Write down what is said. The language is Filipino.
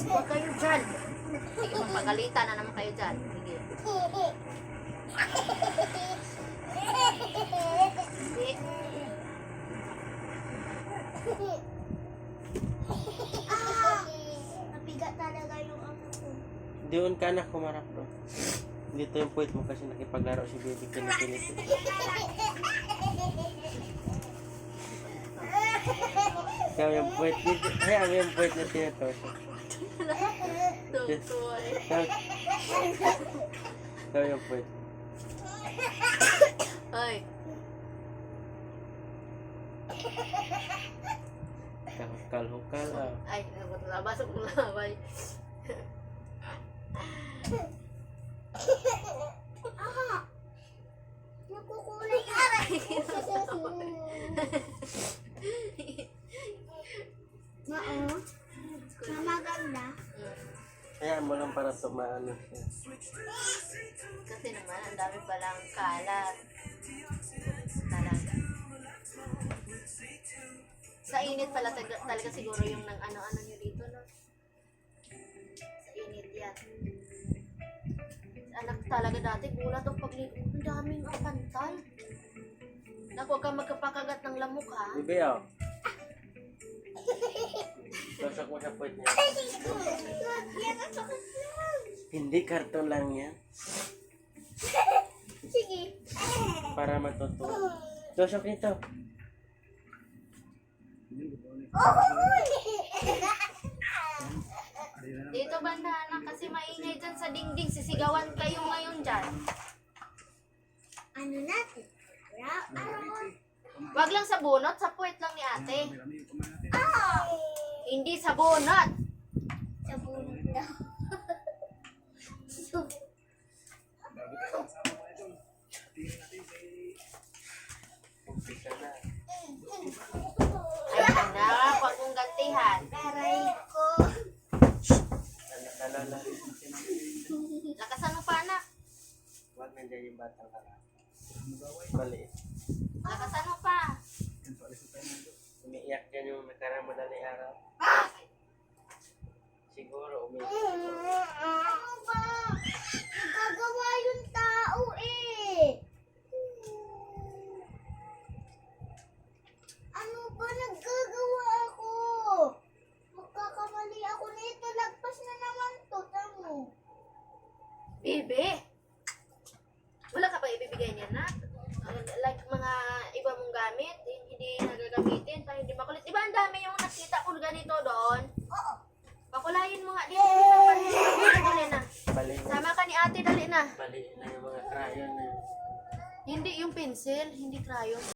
Huwag kayo dyan. Sige, magpagalitan na naman kayo dyan. Sige. Hindi. Nabigat talaga yung ako ko. Doon ka na kumarap doon. Dito yung puwit mo kasi nakipaglaro si baby kinikilit. Ikaw yung puwit. Kaya mo yung puwit na tinatosok. Tutuwa eh. Ikaw yung puwit. Ay. Hukal-hukal ah. Ay, labas ang labay. Nakukulay aray. Mao. Na maganda. Kaya mo lang para tumaano siya. Kasi naman, ang dami palang kalat. Talaga. Sa init pala talaga siguro yung nang ano-ano nyo dito, no? Sa init yan. Anak talaga dati, gulat ang pagligo. Ang daming pantal. Naku, huwag kang magkapakagat ng lamok, ha? Bibi oh. Tosok mo sa puwit niya. Yan ang sakit lang. Hindi, karton lang yan. Sige. Para matutuwa. Tosok nito. Dito banda, anak, kasi maingay dyan sa dingding. Sisigawan kayo ngayon dyan. Ano natin? Araw. Wag lang sa bunot, sa puwet lang ni ate. Ah! Hindi sa bunot. Sa bunod daw. Umpisa na. Ay, anak, wag mong gantihan. Aray ko. Alala. Lakasan mo pa, anak. Huwag nandiyan yung batang harap. Maliit. Lakasan mo pa. Umiiyak dyan yung nakarang madaling araw. Siguro umiiyak. Ano ba? Nagagawa yung tao eh. Ano ba naggagawa ako? Magkakamali ako nito. Lagpas na naman to. Tamo. Bebe, wala ka ba ibibigay niya na? Like mga iba mong gamit, hindi nagagamitin, para hindi makulit. Diba ang dami yung nakita ko ganito doon? Oo. Pakulayin mo nga dito. Dali na. Bali na. Sama ka ni ate, dali na. Bali na yung mga crayon na yun. Hindi yung pencil, hindi crayon.